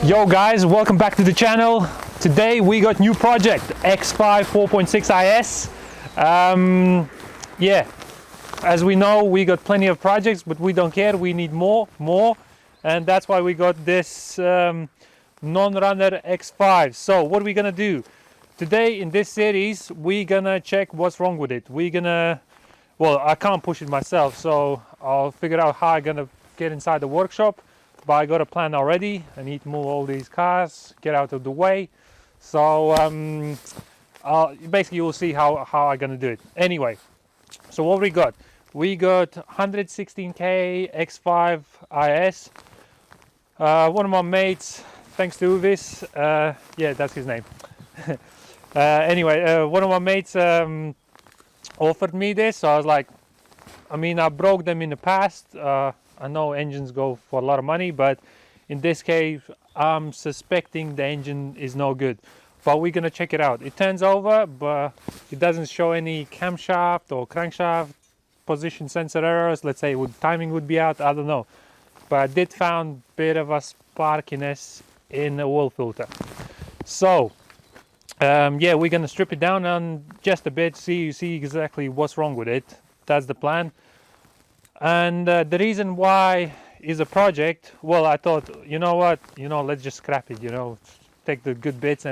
Yo guys, welcome back to the channel. Today we got new project X5 4.6 IS. Yeah, as we know, we got plenty of projects, but we don't care. We need more, and that's why we got this non-runner X5. So what are we gonna do today in this series? We're gonna check what's wrong with it. Well, I can't push it myself, so I'll figure out how I'm gonna get inside the workshop. But I got a plan already. I need to move all these cars, get out of the way. So basically you'll see how I'm gonna do it. Anyway, so what we got? We got 116K X5 IS. One of my mates, thanks to this, yeah, that's his name. Anyway, one of my mates offered me this, so I was like, I mean, I broke them in the past. I know engines go for a lot of money, but in this case, I'm suspecting the engine is no good. But we're gonna check it out. It turns over, but it doesn't show any camshaft or crankshaft position sensor errors. Let's say timing would be out, I don't know. But I did found a bit of a sparkiness in the oil filter. So, yeah, we're gonna strip it down on just a bit, see exactly what's wrong with it. That's the plan. And the reason why is a project, well, I thought, you know what, let's just scrap it, take the good bits,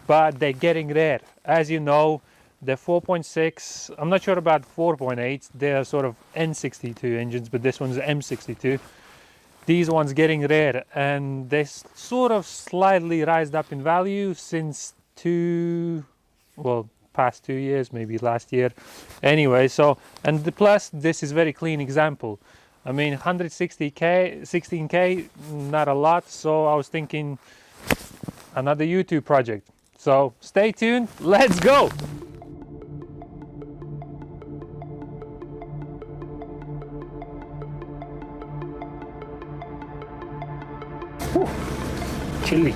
but they're getting rare. As you know, the 4.6, I'm not sure about 4.8, they're sort of N62 engines, but this one's M62. These ones getting rare, and they sort of slightly rised up in value since past 2 years, maybe last year. Anyway, so, and the plus, this is very clean example. I mean, 16K, not a lot. So I was thinking another YouTube project. So stay tuned, let's go. Whew, chilly.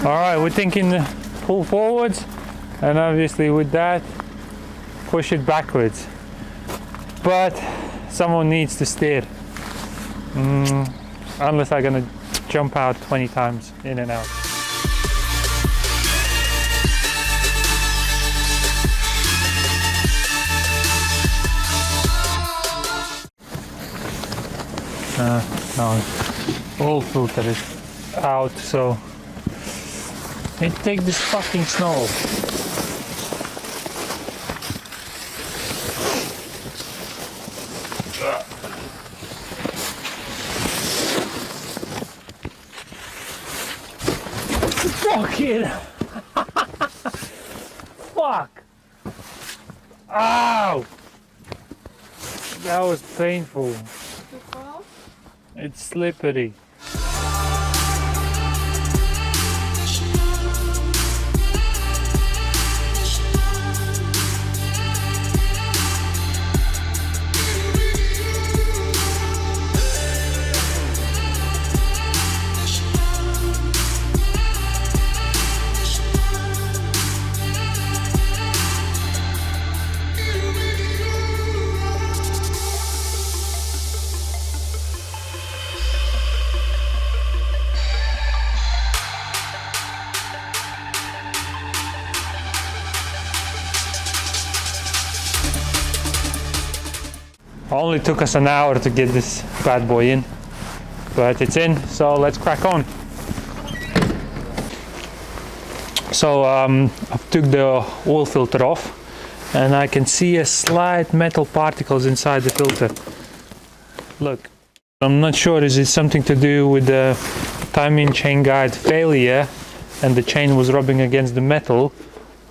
All right, we're thinking pull forwards, and obviously with that, push it backwards. But someone needs to steer. Unless I'm gonna jump out 20 times in and out. No, oil filter is out, so take this fucking snow. Fuck it. Fuck. Ow. That was painful. It's slippery. Only took us an hour to get this bad boy in, but it's in, so let's crack on. So I've took the oil filter off, and I can see a slight metal particles inside the filter. Look, I'm not sure, is it something to do with the timing chain guide failure and the chain was rubbing against the metal,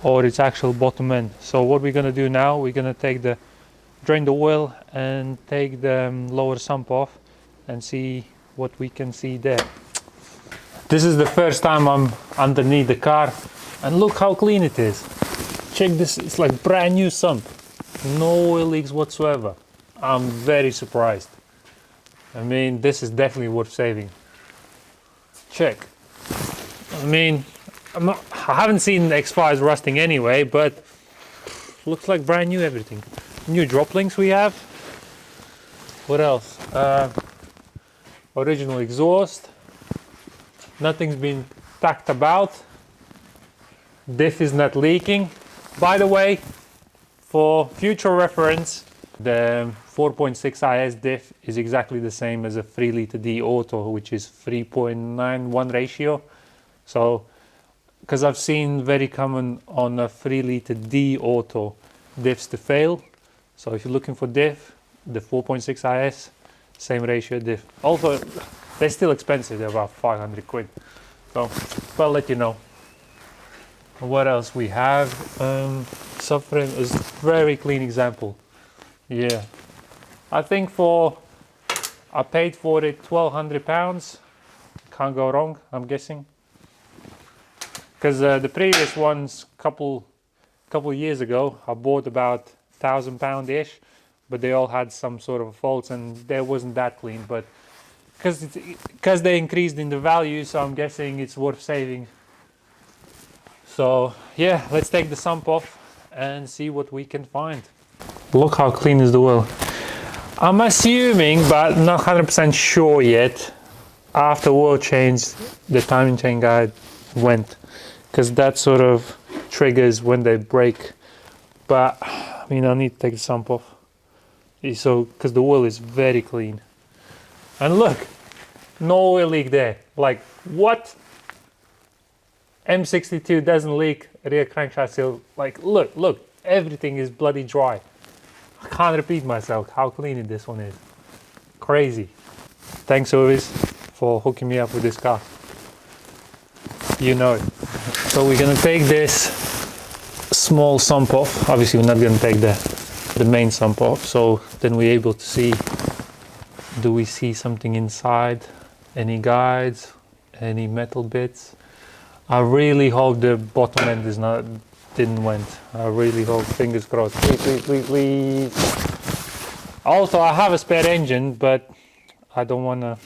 or it's actual bottom end. So what we're gonna do now, we're gonna drain the oil and take the lower sump off and see what we can see there. This is the first time I'm underneath the car, and look how clean it is. Check this, it's like brand new sump. No oil leaks whatsoever. I'm very surprised. I mean, this is definitely worth saving. Check. I mean, I haven't seen the X5s rusting anyway, but looks like brand new everything. New drop links we have. What else? Original exhaust. Nothing's been tacked about. Diff is not leaking. By the way, for future reference, the 4.6 IS diff is exactly the same as a 3 litre D auto, which is 3.91 ratio. So, because I've seen very common on a 3 litre D auto diffs to fail. So if you're looking for diff, the 4.6 IS, same ratio diff. Also, they're still expensive, they're about 500 quid. So, I'll let you know. What else we have? Subframe is very clean example. Yeah, I think I paid for it £1,200. Can't go wrong, I'm guessing. Because the previous ones, couple years ago, I bought about £1,000 ish, but they all had some sort of faults, and they wasn't that clean. But because they increased in the value, so I'm guessing it's worth saving. So yeah, let's take the sump off and see what we can find. Look how clean is the oil. I'm assuming, but not 100% sure yet, after oil change the timing chain guide went, because that sort of triggers when they break. But I mean, I need to take the sump off, so because the oil is very clean. And look, no oil leak there. Like, what? M62 doesn't leak, rear crankshaft seal. Like, look, everything is bloody dry. I can't repeat myself how clean this one is. Crazy. Thanks, Ovis, for hooking me up with this car. You know it. So we're gonna take this small sump off. Obviously, we're not gonna take the main sump off. So then we're able to see, do we see something inside? Any guides? Any metal bits? I really hope the bottom end didn't went. I really hope, fingers crossed. Please. Also, I have a spare engine, but I don't wanna,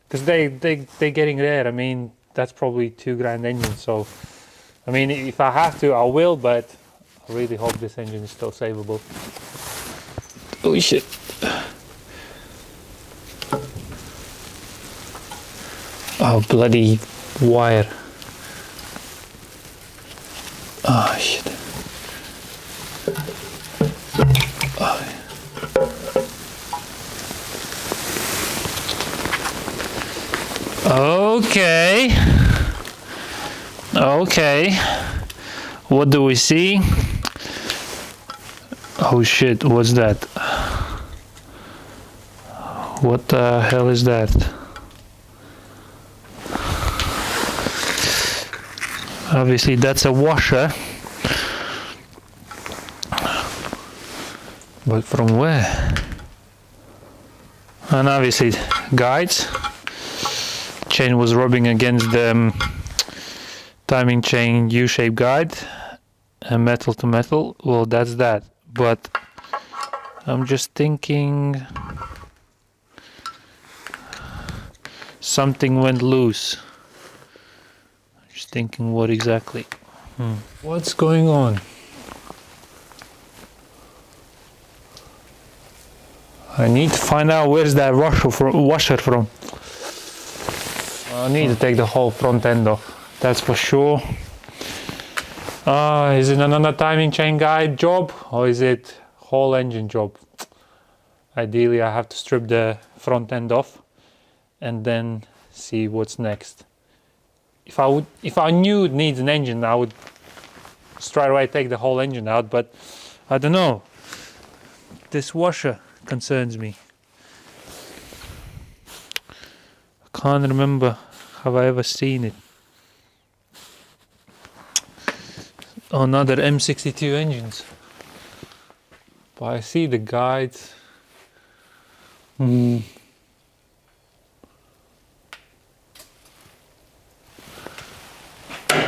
because they're getting rare. I mean, that's probably £2,000 engine. So, I mean, if I have to, I will. But I really hope this engine is still savable. Oh shit! Oh bloody wire. Oh shit. Oh. Okay, what do we see? Oh shit, what's that? What the hell is that? Obviously that's a washer, but from where? And obviously guides. Chain was rubbing against the timing chain U-shaped guide, and metal to metal. Well, that's that. But I'm just thinking something went loose. Just thinking what exactly. What's going on? I need to find out where's that washer from. I need to take the whole front end off, that's for sure. Is it another timing chain guide job, or is it whole engine job? Ideally I have to strip the front end off and then see what's next. if I knew it needs an engine, I would straight away take the whole engine out, but I don't know. This washer concerns me. I can't remember have I ever seen it on other M62 engines. But I see the guides.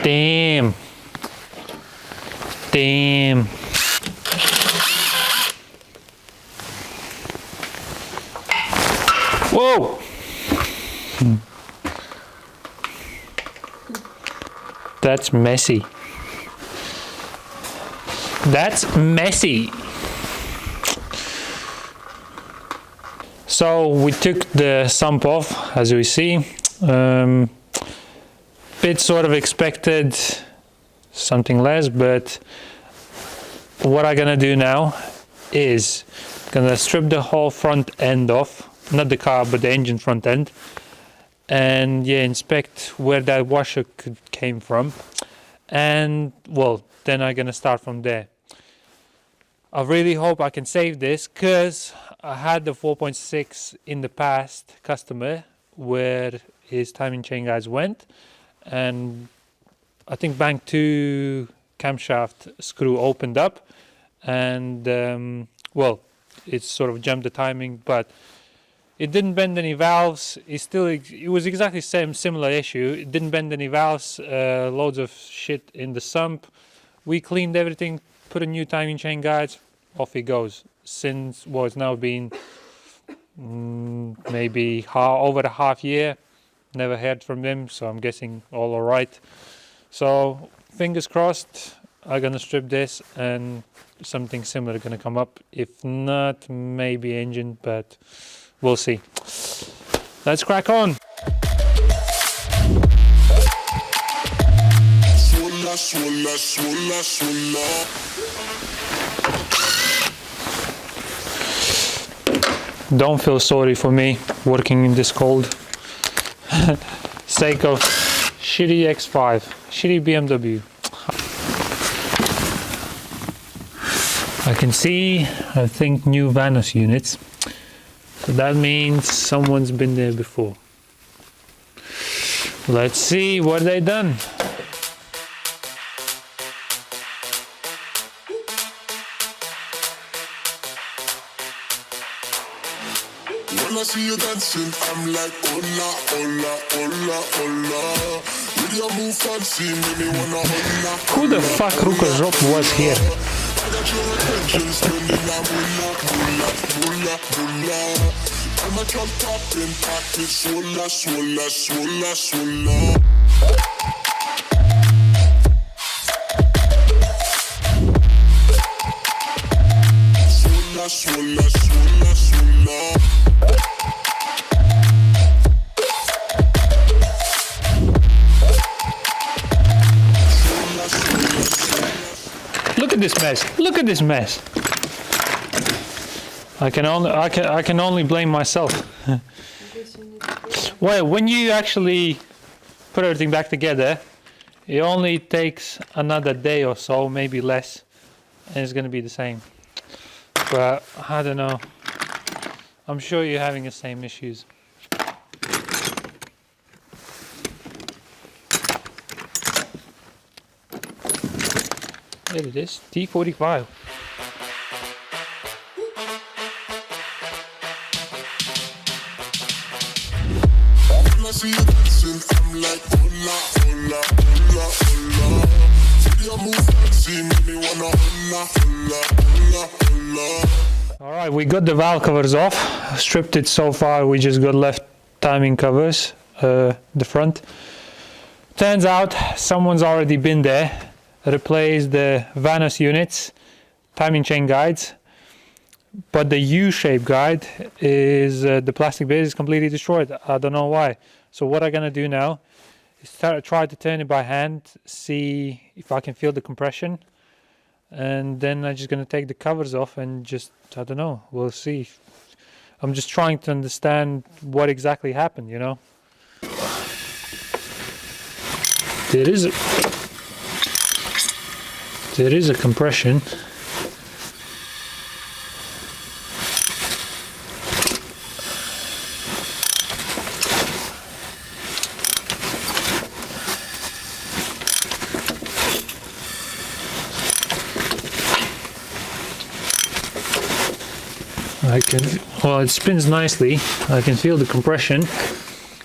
Damn. Damn. Whoa. That's messy. That's messy. So we took the sump off, as we see. Bit sort of expected something less, but what I'm gonna do now is gonna strip the whole front end off, not the car but the engine front end, and yeah, inspect where that washer came from, and well, then I'm gonna start from there. I really hope I can save this, because I had the 4.6 in the past customer where his timing chain guides went, and I think bank 2 camshaft screw opened up, and well, it sort of jumped the timing, but it didn't bend any valves. It was exactly similar issue. It didn't bend any valves, loads of shit in the sump. We cleaned everything, put a new timing chain guides, off it goes. Since, well, it's now been maybe over a half year. Never heard from them, so I'm guessing all alright. So fingers crossed, I'm gonna strip this and something similar gonna come up. If not, maybe engine, but we'll see. Let's crack on. Don't feel sorry for me working in this cold. Sake of shitty X5, shitty BMW. I can see, I think, new Vanos units. So that means someone's been there before. Let's see what they done. When I see you dancing, I'm like, hola, hola, hola, hola. With your move fancy, make me wanna hola. Who the fuck Rukazop was here? I got your attention, spending that moolah, moolah, moolah, moolah. I'm a drop popping, pocket, swola, swola, swola, swola. Swola, swola, swola, swola. Look at this mess. Look at this mess. I can only blame myself. Well, when you actually put everything back together, it only takes another day or so, maybe less, and it's going to be the same. But I don't know. I'm sure you're having the same issues. There it is, T45. When I see you dancing, I'm like, hola, hola, hola, hola. See your move fancy, make me wanna hola, hola, hola, hola. Alright, we got the valve covers off, stripped it so far, we just got left timing covers, the front. Turns out someone's already been there, replaced the Vanos units, timing chain guides, but the U-shape guide is, the plastic base is completely destroyed. I don't know why. So what I'm gonna do now is try to turn it by hand, see if I can feel the compression, and then I'm just gonna take the covers off and just, I don't know, we'll see. I'm just trying to understand what exactly happened, you know. there is a compression. Well, it spins nicely. I can feel the compression.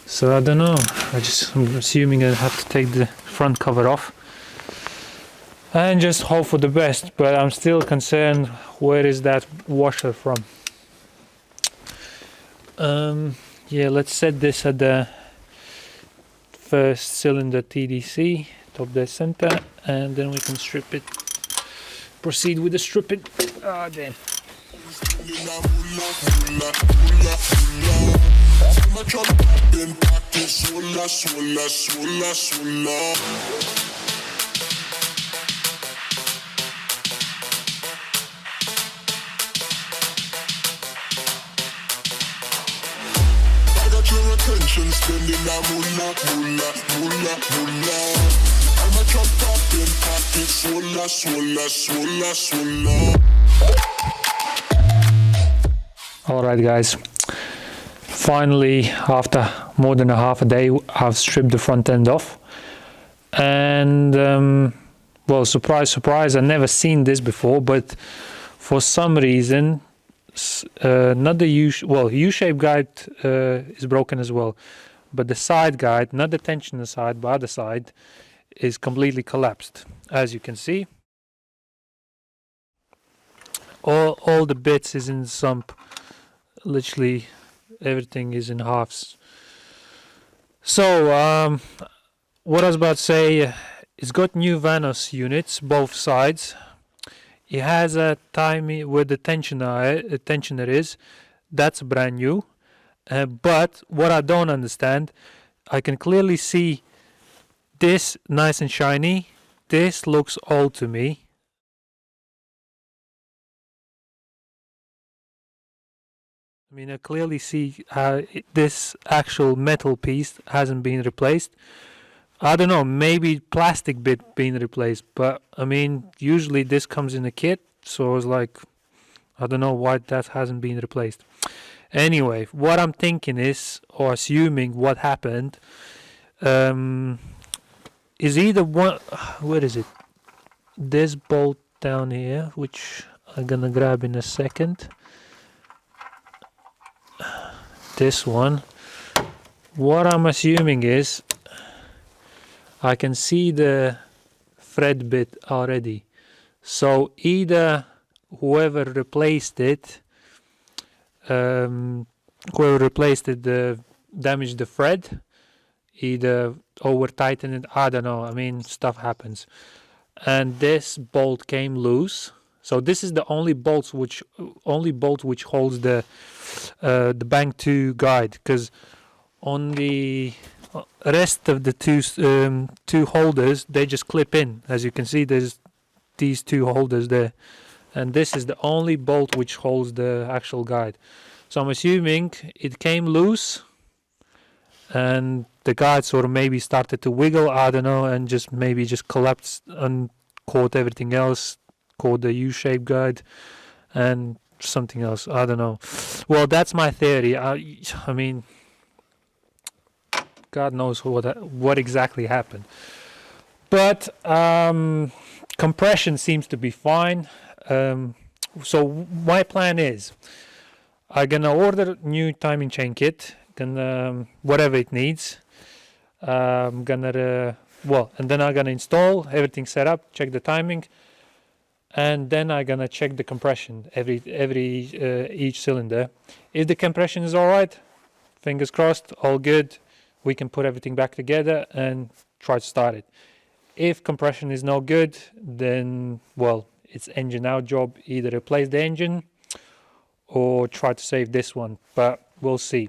So I don't know. I'm assuming I have to take the front cover off and just hope for the best. But I'm still concerned. Where is that washer from? Yeah, let's set this at the first cylinder TDC, top dead center, and then we can strip it. Proceed with the stripping. Ah, damn. Your attention, spending that moolah, moolah, moolah, moolah. I'm a chop top in pocket, swolla, swolla, swolla, swolla. Alright guys, finally after more than a half a day I've stripped the front end off, and well, surprise surprise, I've never seen this before, but for some reason not the U-shape guide is broken as well, but the side guide, not the tensioner side but other side, is completely collapsed. As you can see, all the bits is in the sump. Literally everything is in halves. So what I was about to say, it's got new Vanos units, both sides. It has a timing where the tensioner is. That's brand new. But what I don't understand, I can clearly see this nice and shiny. This looks old to me. I mean, I clearly see how this actual metal piece hasn't been replaced. I don't know, maybe plastic bit being replaced, but I mean, usually this comes in a kit, so I was like, I don't know why that hasn't been replaced. Anyway, what I'm thinking is, or assuming what happened, is either one, where is it? This bolt down here, which I'm gonna grab in a second. This one. What I'm assuming is I can see the thread bit already, so either whoever replaced it damaged the thread, either over tightened it, I don't know, I mean, stuff happens, and this bolt came loose. So this is the only bolt which holds the Bank 2 guide, because on the rest of the two holders, they just clip in. As you can see, there's these two holders there, and this is the only bolt which holds the actual guide. So I'm assuming it came loose and the guide sort of maybe started to wiggle, I don't know, and just collapsed and caught everything else, called the U-shaped guide and something else, I don't know. Well, that's my theory. I mean, God knows what exactly happened, but compression seems to be fine. So my plan is I'm gonna order new timing chain kit, whatever it needs. I'm gonna and then I'm gonna install everything, set up, check the timing, and then I'm gonna check the compression each cylinder. If the compression is all right, fingers crossed, all good, we can put everything back together and try to start it. If compression is no good, then well, it's engine out job, either replace the engine or try to save this one, but we'll see.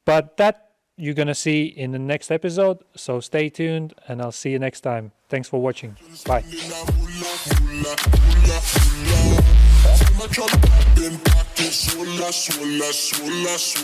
But that you're gonna see in the next episode, so stay tuned and I'll see you next time. Thanks for watching. Bye. I'm a